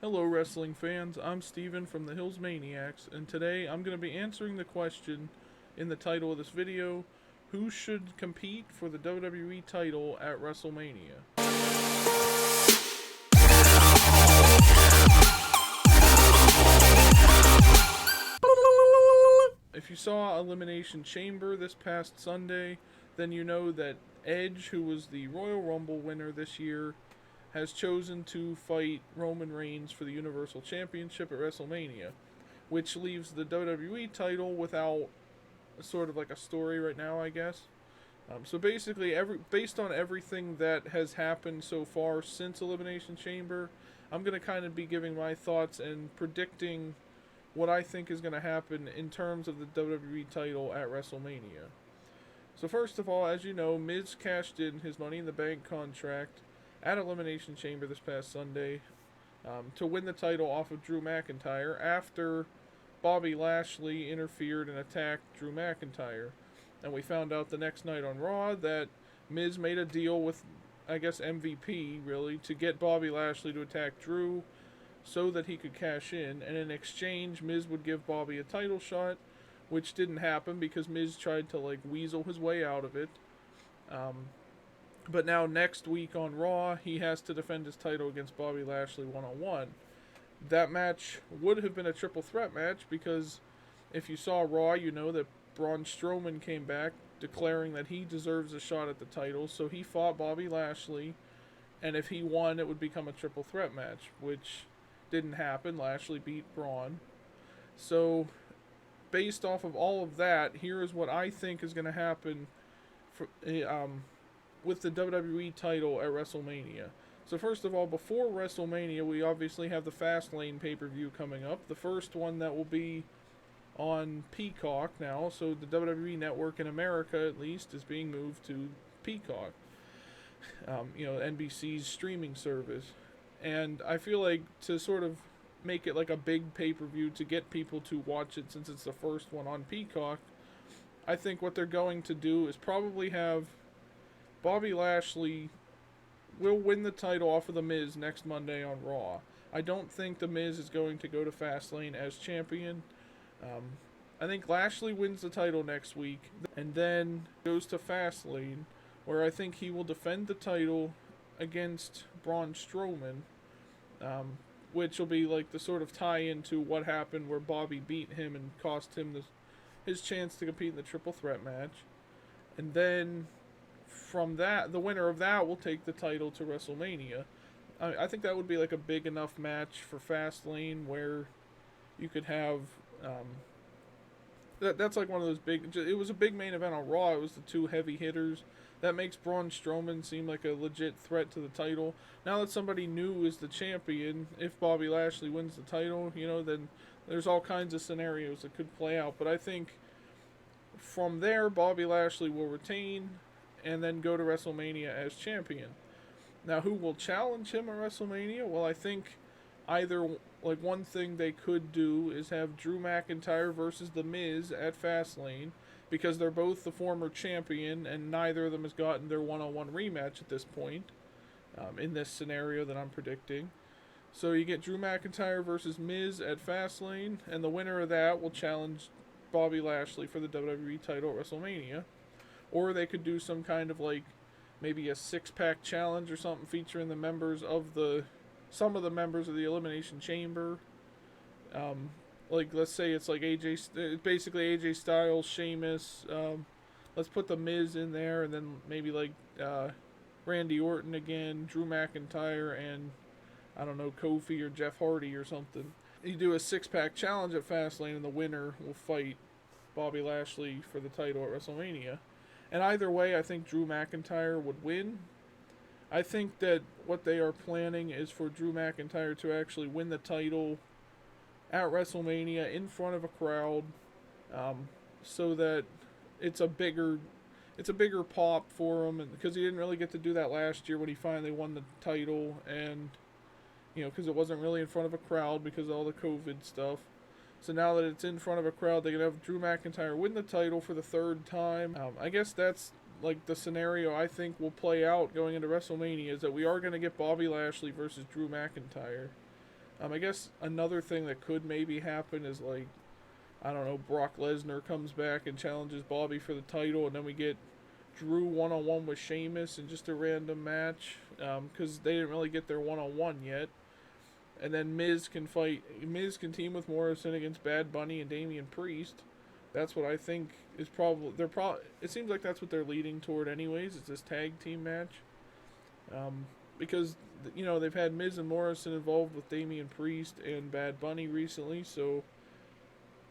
Hello, wrestling fans. I'm Steven from the Hills Maniacs, and today I'm going to be answering the question in the title of this video: who should compete for the WWE title at Wrestlemania? If you saw Elimination Chamber this past Sunday, then you know that Edge, who was the Royal Rumble winner this year, has chosen to fight Roman Reigns for the Universal Championship at WrestleMania, which leaves the WWE title without sort of like a story right now, I guess. So basically, based on everything that has happened so far since Elimination Chamber, I'm gonna kind of be giving my thoughts and predicting what I think is gonna happen in terms of the WWE title at WrestleMania. So first of all, as you know, Miz cashed in his Money in the Bank contract at Elimination Chamber this past Sunday to win the title off of Drew McIntyre after Bobby Lashley interfered and attacked Drew McIntyre. And we found out the next night on Raw that Miz made a deal with, I guess, MVP, really, to get Bobby Lashley to attack Drew so that he could cash in. And in exchange, Miz would give Bobby a title shot, which didn't happen because Miz tried to, like, weasel his way out of it. Um, but now, next week on Raw, he has to defend his title against Bobby Lashley one on one. That match would have been a triple threat match because if you saw Raw, you know that Braun Strowman came back declaring that he deserves a shot at the title, so he fought Bobby Lashley, and if he won, it would become a triple threat match, which didn't happen. Lashley beat Braun. So, based off of all of that, here is what I think is going to happen for, with the WWE title at WrestleMania. So first of all, before WrestleMania, we obviously have the Fastlane pay-per-view coming up. The first one that will be on Peacock now. So the WWE network in America, at least, is being moved to Peacock. NBC's streaming service. And I feel like to sort of make it like a big pay-per-view to get people to watch it since it's the first one on Peacock, I think what they're going to do is probably have Bobby Lashley will win the title off of The Miz next Monday on Raw. I don't think The Miz is going to go to Fastlane as champion. Um, I think Lashley wins the title next week and then goes to Fastlane, where I think he will defend the title against Braun Strowman, which will be like the sort of tie-in to what happened where Bobby beat him and cost him his chance to compete in the triple threat match. And then from that, the winner of that will take the title to WrestleMania. I think that would be like a big enough match for Fastlane where you could have that's like one of those big. It was a big main event on Raw. It was the two heavy hitters. That makes Braun Strowman seem like a legit threat to the title. Now that somebody new is the champion, if Bobby Lashley wins the title, then there's all kinds of scenarios that could play out. But I think from there, Bobby Lashley will retain and then go to WrestleMania as champion. Now, who will challenge him at WrestleMania? Well, I think either, like, one thing they could do is have Drew McIntyre versus The Miz at Fastlane, because they're both the former champion and neither of them has gotten their one-on-one rematch at this point, in this scenario that I'm predicting. So you get Drew McIntyre versus Miz at Fastlane, and the winner of that will challenge Bobby Lashley for the WWE title at WrestleMania. Or they could do some kind of like maybe a six-pack challenge or something featuring the members of some of the members of the Elimination Chamber. Like let's say it's like basically AJ Styles, Sheamus. Let's put the Miz in there, and then maybe like Randy Orton again, Drew McIntyre, and I don't know, Kofi or Jeff Hardy or something. You do a six-pack challenge at Fastlane, and the winner will fight Bobby Lashley for the title at WrestleMania. And either way, I think Drew McIntyre would win. I think that what they are planning is for Drew McIntyre to actually win the title at WrestleMania in front of a crowd, so that it's a bigger pop for him, and because he didn't really get to do that last year when he finally won the title, and because it wasn't really in front of a crowd because of all the COVID stuff. So now that it's in front of a crowd, they can have Drew McIntyre win the title for the third time. I guess that's like the scenario I think will play out going into WrestleMania, is that we are going to get Bobby Lashley versus Drew McIntyre. I guess another thing that could maybe happen is like, I don't know, Brock Lesnar comes back and challenges Bobby for the title, and then we get Drew one-on-one with Sheamus in just a random match, because they didn't really get their one-on-one yet. And then Miz can team with Morrison against Bad Bunny and Damian Priest. That's what I think is probably, it seems like that's what they're leading toward anyways, it's this tag team match. Because, they've had Miz and Morrison involved with Damian Priest and Bad Bunny recently, so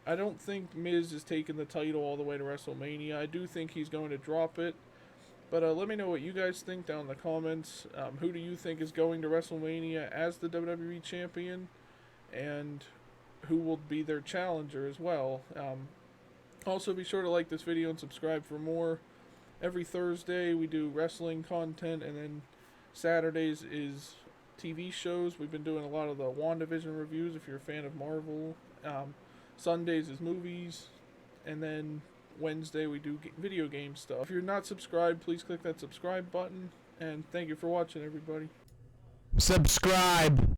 I don't think Miz is taking the title all the way to WrestleMania. I do think he's going to drop it. But let me know what you guys think down in the comments. Who do you think is going to WrestleMania as the WWE Champion? And who will be their challenger as well? Also, be sure to like this video and subscribe for more. Every Thursday we do wrestling content, and then Saturdays is TV shows. We've been doing a lot of the WandaVision reviews if you're a fan of Marvel. Sundays is movies, and then Wednesday we do video game stuff. If you're not subscribed, please click that subscribe button, and thank you for watching, everybody. Subscribe.